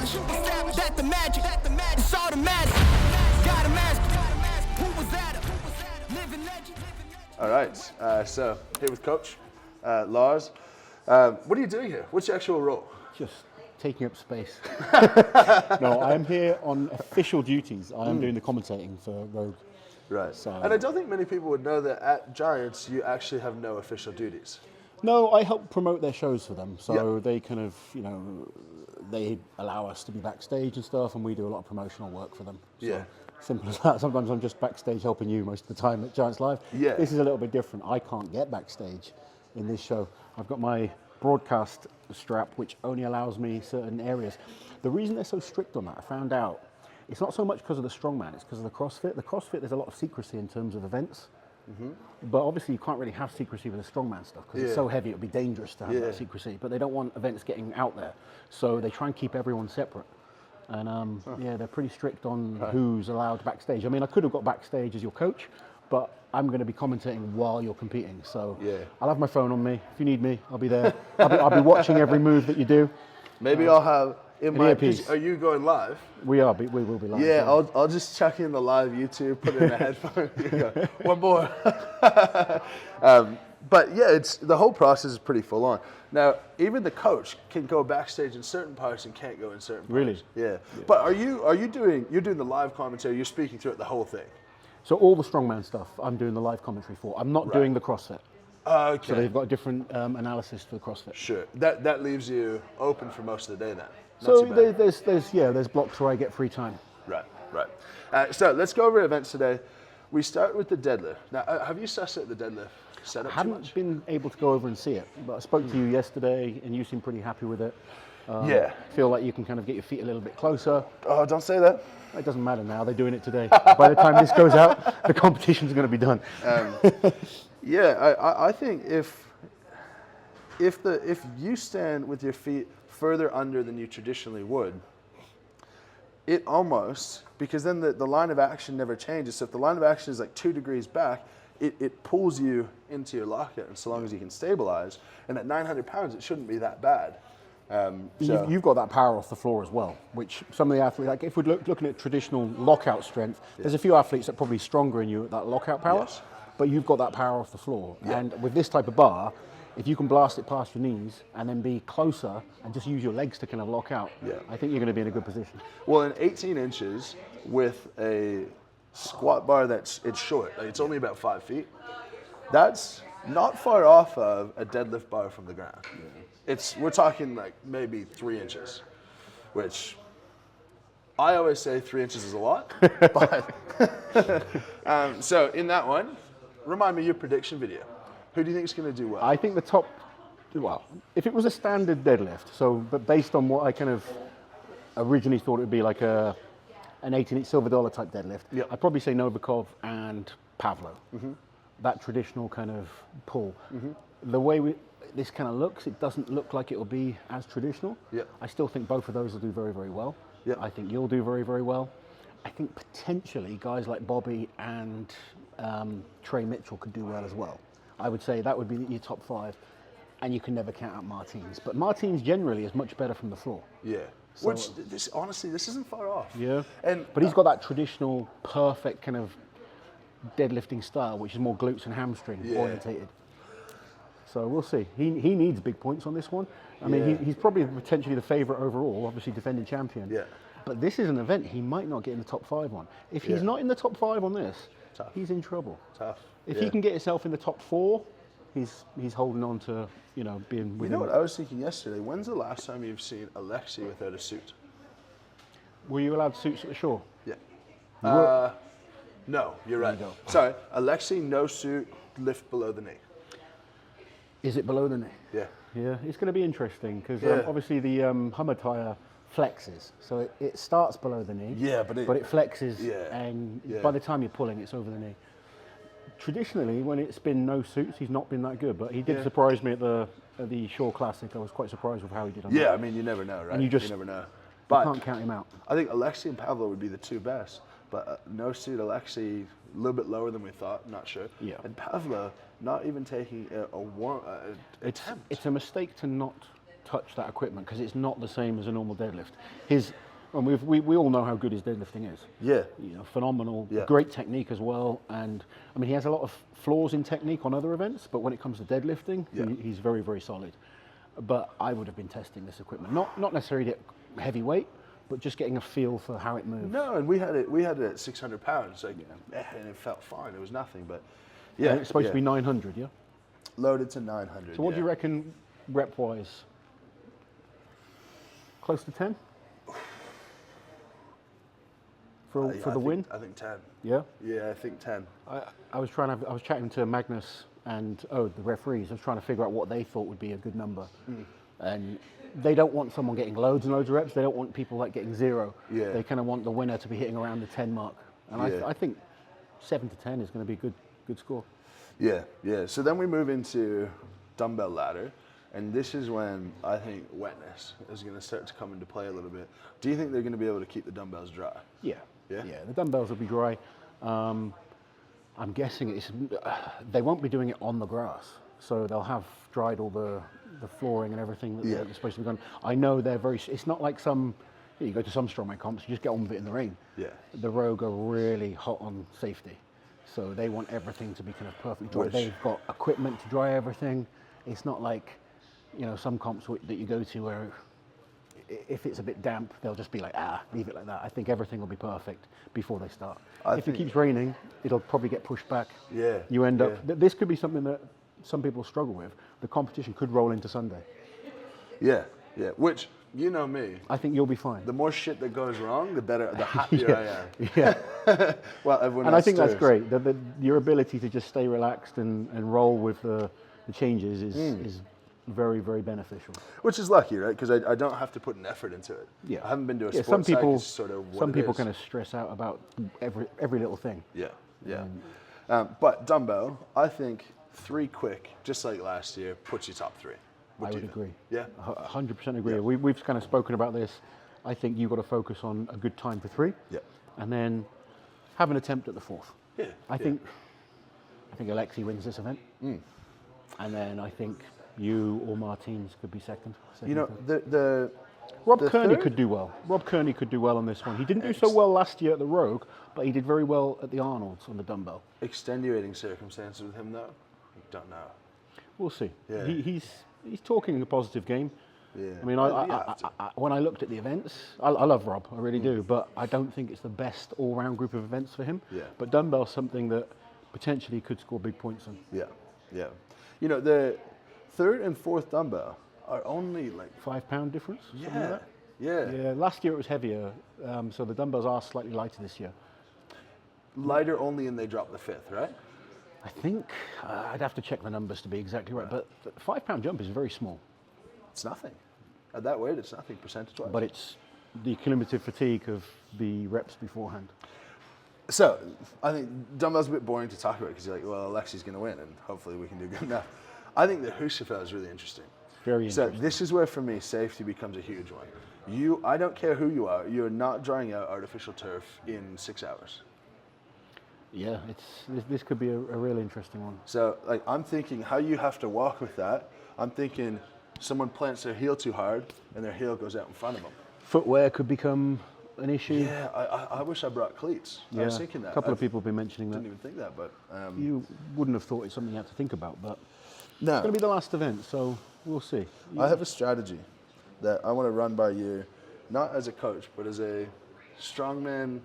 savage. That the magic. It's automatic. Got a master. Who was that? Living legend. All right, so here with Coach Lars. What are you doing here? What's your actual role? Just taking up space. No, I am here on official duties. I am doing the commentating for Rogue. Right. So, And I don't think many people would know that at Giants you actually have no official duties. no, I help promote their shows for them. So Yeah. they kind of, they allow us to be backstage and stuff, and we do a lot of promotional work for them. So, Yeah. simple as that. Sometimes I'm just backstage helping you most of the time at Giants Live. Yeah. This is a little bit different. I can't get backstage in this show. I've got my broadcast strap, which only allows me certain areas. The reason they're so strict on that, I found out, it's not so much because of the strongman, it's because of the CrossFit. The CrossFit, there's a lot of secrecy in terms of events. But obviously you can't really have secrecy with the strongman stuff because it's so heavy, it would be dangerous to have that secrecy. But they don't want events getting out there. So they try and keep everyone separate. And yeah, they're pretty strict on who's allowed backstage. I mean, I could have got backstage as your coach, but I'm going to be commentating while you're competing. So I'll have my phone on me. If you need me, I'll be there. I'll be watching every move that you do. Maybe I'll have in my. earpiece. Are you going live? We will be live. Yeah, I'll just chuck in the live YouTube, put it in a headphone. Here you go. One more. But yeah, the whole process is pretty full on. Now, even the coach can go backstage in certain parts and can't go in certain parts. Really? Yeah. But you're doing the live commentary? You're speaking throughout the whole thing. So all the strongman stuff, I'm doing the live commentary for. I'm not doing the CrossFit. Okay. So they've got a different analysis for the CrossFit. Sure. That leaves you open for most of the day then. Not So too bad. there's blocks where I get free time. Right. So let's go over events today. We start with the deadlift. Now, have you sussed out the deadlift setup I too haven't much? been able to go over and see it, but I spoke to you yesterday and you seem pretty happy with it. Yeah. Feel like you can kind of get your feet a little bit closer. Oh, don't say that. It doesn't matter now, they're doing it today. By the time this goes out, the competition's going to be done. Yeah, I think if you stand with your feet further under than you traditionally would, it almost, because then the line of action never changes. So if the line of action is like 2 degrees back, it pulls you into your lockout, and so long as you can stabilize, and at 900 pounds, it shouldn't be that bad. You've got that power off the floor as well, which some of the athletes, like if we're looking at traditional lockout strength, there's a few athletes that are probably stronger than you at that lockout power, Yes. but you've got that power off the floor. And with this type of bar, if you can blast it past your knees and then be closer and just use your legs to kind of lock out, I think you're going to be in a good position. Well, in 18 inches with a squat bar it's short, like it's only about 5 feet, that's not far off of a deadlift bar from the ground. We're talking like maybe 3 inches, which I always say 3 inches is a lot. But so in that one, remind me your prediction video. Who do you think is going to do well? I think the top, if it was a standard deadlift, but based on what I kind of originally thought it would be like an 18-inch silver dollar type deadlift, I'd probably say Novikov and Pavlo. That traditional kind of pull. The way this kind of looks, it doesn't look like it will be as traditional. I still think both of those will do very, very well. I think you'll do very, very well. I think potentially guys like Bobby and Trey Mitchell could do well as well. I would say that would be your top 5, and you can never count out Martins. But Martins generally is much better from the floor. Yeah. So, Which, honestly, this isn't far off. Yeah. And but he's got that traditional, perfect kind of deadlifting style, which is more glutes and hamstring orientated. So we'll see. He needs big points on this one. I mean, he's probably potentially the favourite overall, obviously defending champion. Yeah. But this is an event he might not get in the top 5 on. If he's not in the top 5 on this, he's in trouble. Tough. If he can get himself in the top 4, he's holding on to being within. You know what I was thinking yesterday? When's the last time you've seen Alexei without a suit? Were you allowed suits at the shore? Yeah. No, you're right. There you go. Sorry, Alexei, no suit, lift below the knee. Is it below the knee? Yeah. Yeah, it's going to be interesting because obviously the Hummer tire flexes, so it starts below the knee. Yeah, but it flexes, and by the time you're pulling, it's over the knee. Traditionally, when it's been no suits, he's not been that good, but he did surprise me at the Shore Classic. I was quite surprised with how he did on that. Yeah, I mean, you never know, right? And you never know. But you can't count him out. I think Alexei and Pavlo would be the 2 best, but no suit Alexei, a little bit lower than we thought, not sure. Yeah. And Pavlo not even taking a attempt. It's a mistake to not touch that equipment because it's not the same as a normal deadlift. And we all know how good his deadlifting is. Yeah. You know, phenomenal, Yeah. great technique as well. And I mean, he has a lot of flaws in technique on other events, but when it comes to deadlifting, Yeah. he's very, very solid. But I would have been testing this equipment, not necessarily at heavyweight, but just getting a feel for how it moves. No, and we had it at 600 pounds, like, and it felt fine. It was nothing, but yeah, And it's supposed to be 900, yeah? loaded to 900. So what do you reckon rep-wise? Close to 10? For the win? I think 10. Yeah? Yeah, I think 10. I was chatting to Magnus and the referees. I was trying to figure out what they thought would be a good number, and they don't want someone getting loads and loads of reps. They don't want people like getting 0. Yeah. They kind of want the winner to be hitting around the 10 mark, and Yeah. I think 7 to 10 is going to be a good score. Yeah, yeah. So then we move into dumbbell ladder, and this is when I think wetness is going to start to come into play a little bit. Do you think they're going to be able to keep the dumbbells dry? Yeah. Yeah? Yeah. The dumbbells will be dry. I'm guessing they won't be doing it on the grass, so they'll have dried all the flooring and everything that they're supposed to be done. I know they're it's not like you go to some strongman comps, you just get on with it in the rain. Yeah. The Rogue are really hot on safety, so they want everything to be kind of perfectly dry. Which- They've got equipment to dry everything. It's not like, some comps that you go to where if it's a bit damp, they'll just be like, leave it like that. I think everything will be perfect before they start. If it keeps raining, it'll probably get pushed back. Yeah, You end up, yeah. this could be something that some people struggle with. The competition could roll into Sunday. Yeah, yeah. Which, you know me, I think you'll be fine. the more shit that goes wrong, the better, the happier I am. Yeah. Well, everyone And I else think that's stirs. great. Your ability to just stay relaxed and roll with the changes is very, very beneficial. Which is lucky, right? Because I don't have to put an effort into it. Yeah. I haven't been to a Some sports site, people, it's sort of what some it people is. kind of stress out about every little thing. Yeah, yeah. But dumbbell, I think 3 quick, just like last year, puts you top 3. What I do would you think? agree. Yeah? 100% agree. Yeah. We've kind of spoken about this. I think you've got to focus on a good time for 3. Yeah. And then have an attempt at the 4th. Yeah. I think Alexi wins this event. And then I think you or Martins could be second. You know, third. Rob the Kearney third- could do well. Rob Kearney could do well on this one. He didn't do so well last year at the Rogue, but he did very well at the Arnold's on the dumbbell. extenuating circumstances with him, though? Don't know. We'll see. Yeah. He's talking a positive game. Yeah. I mean, Well, you have to. when I looked at the events, I love Rob, I really do, but I don't think it's the best all-round group of events for him. Yeah. But dumbbell's something that potentially could score big points on. Yeah, yeah. You know, the 3rd and 4th dumbbell are only like, £5 difference? Something like that? yeah. Yeah, last year it was heavier, so the dumbbells are slightly lighter this year. Lighter only, and they drop the 5th, right? I think I'd have to check the numbers to be exactly right, but the £5 jump is very small, It's nothing. At that weight, it's nothing percentage-wise. but it's the cumulative fatigue of the reps beforehand. So, I think dumbbell's a bit boring to talk about because you're like, well, Alexi's going to win, and hopefully we can do good enough. I think the Husafel is really interesting. Very So interesting. this is where, for me, safety becomes a huge one. I don't care who you are, you're not drying out artificial turf in 6 hours. Yeah, this could be a real interesting one. So, like, I'm thinking how you have to walk with that. I'm thinking someone plants their heel too hard, and their heel goes out in front of them. Footwear could become an issue. Yeah, I wish I brought cleats. I was thinking that. A couple of I people have been mentioning that. didn't even think that, but You wouldn't have thought it's something you had to think about, but it's no. going to be the last event, so we'll see. I have a strategy that I want to run by you, not as a coach, but as a strongman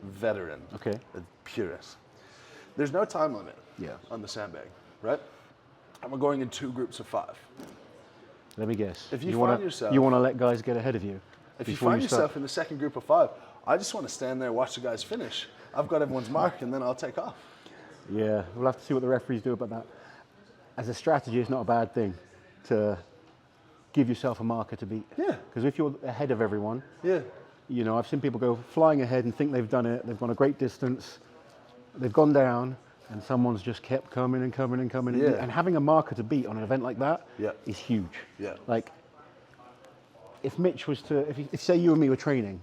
veteran, Okay. a purist. There's no time limit on the sandbag, right? And we're going in 2 groups of 5. Let me guess. If you wanna, find yourself- you want to let guys get ahead of you. If you before find start. yourself in the second group of 5, I just want to stand there, watch the guys finish. I've got everyone's mark, and then I'll take off. Yeah, we'll have to see what the referees do about that. As a strategy, it's not a bad thing to give yourself a marker to beat. Yeah. Because if you're ahead of everyone, Yeah. you know, I've seen people go flying ahead and think they've done it. They've gone a great distance. They've gone down, and someone's just kept coming and coming and coming. Yeah. And having a marker to beat on an event like that Yeah. is huge. Yeah. Like, if Mitch was to, if say you and me were training,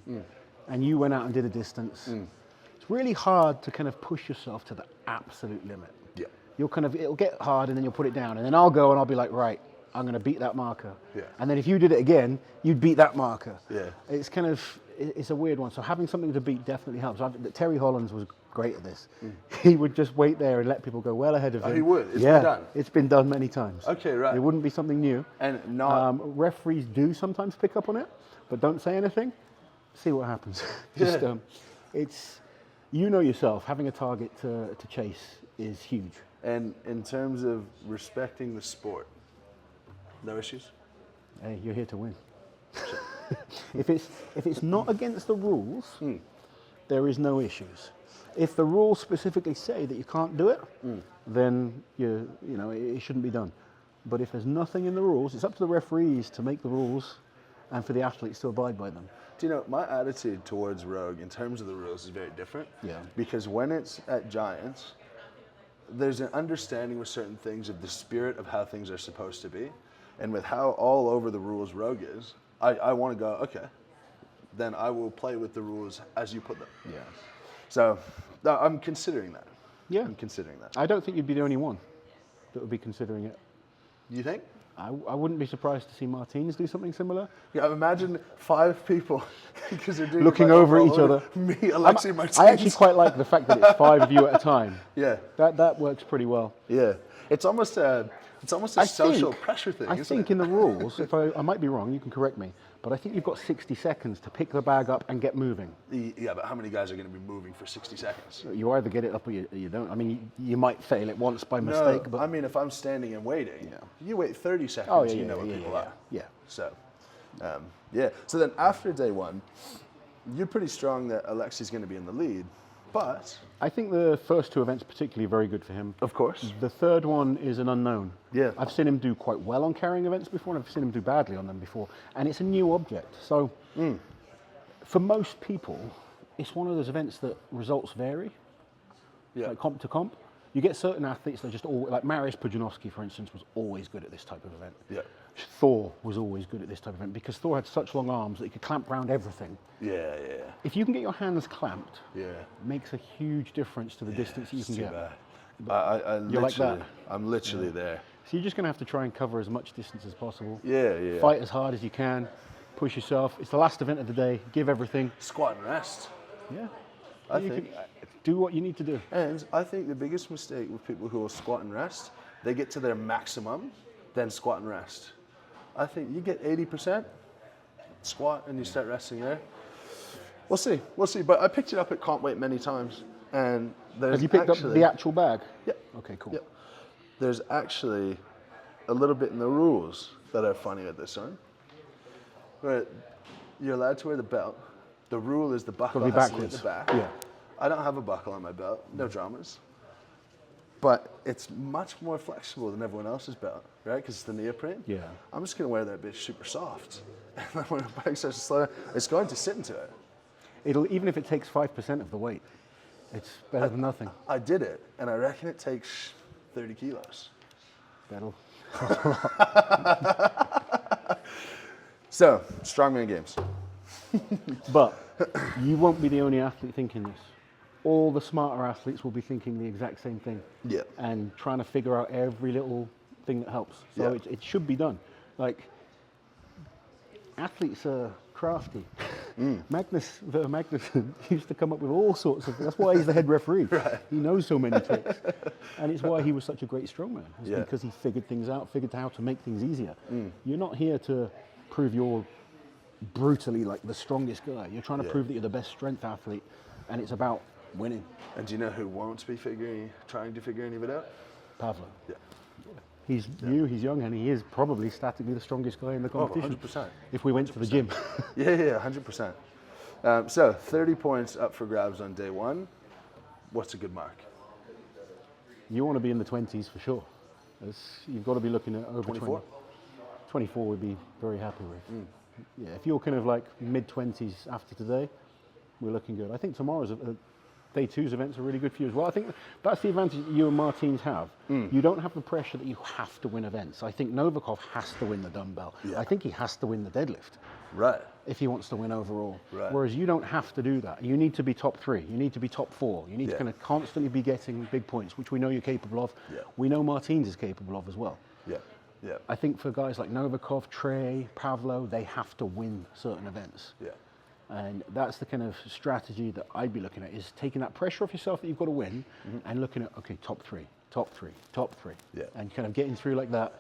and you went out and did a distance, it's really hard to kind of push yourself to the absolute limit. Yeah. You'll kind of, it'll get hard, and then you'll put it down, and then I'll go and I'll be like, right, I'm going to beat that marker. Yeah. And then if you did it again, you'd beat that marker. Yeah. It's kind of, it's a weird one. So having something to beat definitely helps. Terry Hollands was great at this. He would just wait there and let people go well ahead of him. He would? It's yeah, been done? It's been done many times. Okay, right. It wouldn't be something new. And not... referees do sometimes pick up on it, but don't say anything. See what happens. Just, Yeah. it's, you know yourself, having a target to chase is huge. And in terms of respecting the sport, no issues? Hey, you're here to win. if it's not against the rules, there is no issues. If the rules specifically say that you can't do it, then it shouldn't be done. But if there's nothing in the rules, it's up to the referees to make the rules and for the athletes to abide by them. Do you know, my attitude towards Rogue in terms of the rules is very different. Yeah. Because when it's at Giants, there's an understanding with certain things of the spirit of how things are supposed to be. And with how all over the rules Rogue is, I want to go, okay, then I will play with the rules as you put them. Yeah. So I'm considering that. Yeah. I'm considering that. I don't think you'd be the only one that would be considering it. You think? I wouldn't be surprised to see Martins do something similar. Yeah, imagine 5 people because they're doing Looking it over all each other. Me, Alexi Martinez. I actually quite like the fact that it's 5 of you at a time. Yeah. That works pretty well. Yeah. It's almost a social pressure thing. I think in the rules, if I might be wrong, you can correct me, but I think you've got 60 seconds to pick the bag up and get moving. Yeah, but how many guys are going to be moving for 60 seconds? You either get it up or you don't. I mean, you might fail it once by mistake, No, but I mean, if I'm standing and waiting, you wait 30 seconds, oh, yeah, you yeah, know what yeah, people yeah, are. yeah. So, yeah. So then after day 1, you're pretty strong that Alexi's going to be in the lead, but... I think the first 2 events particularly very good for him. Of course. The third one is an unknown. Yeah. I've seen him do quite well on carrying events before, and I've seen him do badly on them before. And it's a new object. So for most people, it's one of those events that results vary, like comp to comp. You get certain athletes that just all, like Mariusz Pudzianowski, for instance, was always good at this type of event. Yeah. Thor was always good at this type of event because Thor had such long arms that he could clamp around everything. Yeah. If you can get your hands clamped, Yeah. it makes a huge difference to the distance that you can Too get. bad. You're like that. I'm literally there. So you're just going to have to try and cover as much distance as possible. Yeah. Fight as hard as you can. Push yourself. It's the last event of the day. Give everything. Squat and rest. Yeah. I You think. can do what you need to do. And I think the biggest mistake with people who will squat and rest, they get to their maximum, then squat and rest. I think you get 80%, squat, and you start resting there. We'll see. But I picked it up at comp weight many times, and there's Have you picked up the actual bag? Yep. Okay, cool. Yep. There's actually a little bit in the rules that are funny with this one. Where you're allowed to wear the belt. The rule is the buckle Gotta be has to be at backwards. the back. Yeah. I don't have a buckle on my belt. No dramas. But it's much more flexible than everyone else's belt, right? Because it's the neoprene. Yeah. I'm just going to wear that bitch super soft. And then when the bike starts to slow down, it's going to sit into it. It'll, even if it takes 5% of the weight, it's better than nothing. I did it, and I reckon it takes 30 kilos. That'll. So, strongman games. But you won't be the only athlete thinking this. All the smarter athletes will be thinking the exact same thing. Yeah. And trying to figure out every little thing that helps. So Yeah. it should be done. Like, athletes are crafty. Magnus Magnuson used to come up with all sorts of, that's why he's the head referee. Right. He knows so many tricks. And it's why he was such a great strongman. It's Yeah. because he figured things out, figured how to make things easier. You're not here to prove you're brutally like the strongest guy. You're trying to Yeah. prove that you're the best strength athlete, and it's about winning. And do you know who won't be trying to figure any of it out? Pavlo. Yeah. He's new, he's young, and he is probably statically the strongest guy in the competition. 100%. If we went to the gym. Yeah, 100%. So 30 points up for grabs on day 1. What's a good mark? You want to be in the 20s for sure. You've got to be looking at over 24? 20. 24 would be very happy with. Yeah, if you're kind of like mid-20s after today, we're looking good. I think tomorrow's day 2's events are really good for you as well. I think that's the advantage that you and Martins have. You don't have the pressure that you have to win events. I think Novikov has to win the dumbbell. Yeah. I think he has to win the deadlift Right. if he wants to win overall. Right. Whereas you don't have to do that. You need to be top 3. You need to be top 4. You need to Yeah. kind of constantly be getting big points, which we know you're capable of. Yeah. We know Martins is capable of as well. Yeah. Yeah. I think for guys like Novikov, Trey, Pavlo, they have to win certain events. Yeah. And that's the kind of strategy that I'd be looking at, is taking that pressure off yourself that you've got to win and looking at, okay, top three, top three, top three. Yeah. And kind of getting through like that.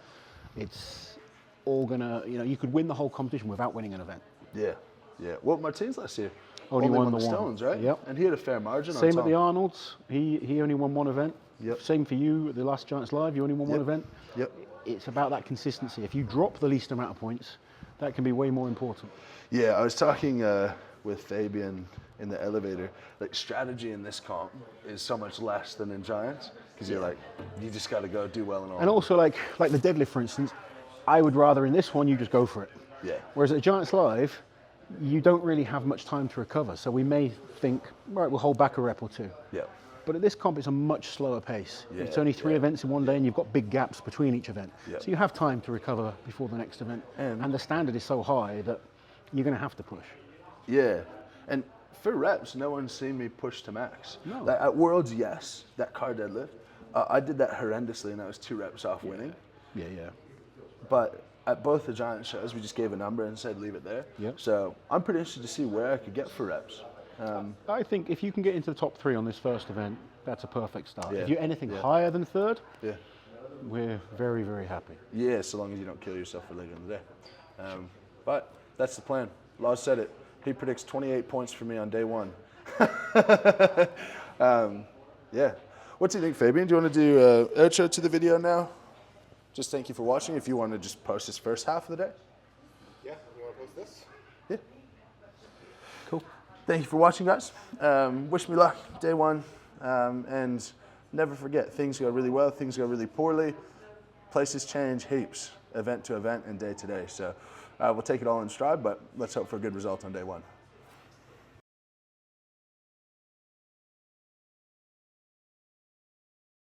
It's all gonna, you know, you could win the whole competition without winning an event. Yeah. Yeah. Well, Martinez last year Only won the the one. Stones, right? Yep. And he had a fair margin on Same Tom. at the Arnolds. He only won one event. Yep. Same for you at the last Giants Live. You only won one event. Yep. It's about that consistency. If you drop the least amount of points, that can be way more important. Yeah, I was talking with Fabian in the elevator. Like, strategy in this comp is so much less than in Giants, because you're like, you just got to go do well and all. And also, like the deadlift, for instance, I would rather in this one you just go for it. Yeah. Whereas at Giants Live, you don't really have much time to recover. So we may think, right, we'll hold back a rep or two. Yeah. But at this comp, it's a much slower pace. Yeah, It's only 3 events in one day, and you've got big gaps between each event. Yeah. So you have time to recover before the next event. And the standard is so high that you're going to have to push. Yeah. And for reps, no one's seen me push to max. No. Like, at Worlds, yes, that car deadlift, I did that horrendously, and I was 2 reps off winning. Yeah. But at both the Giant shows, we just gave a number and said leave it there. Yep. So I'm pretty interested to see where I could get for reps. I think if you can get into the top 3 on this first event, that's a perfect start. Yeah. If you're anything higher than 3rd, Yeah. we're very, very happy. Yeah, so long as you don't kill yourself for later in the day. But that's the plan. Laws said it. He predicts 28 points for me on day 1. Yeah. What do you think, Fabian? Do you want to do an outro to the video now? Just thank you for watching. If you want to just post this first half of the day. Yeah, you want to post this? Yeah. Cool. Thank you for watching, guys. Wish me luck, day 1. And never forget, things go really well, things go really poorly. Places change heaps, event to event and day to day. So we'll take it all in stride, but let's hope for a good result on day 1.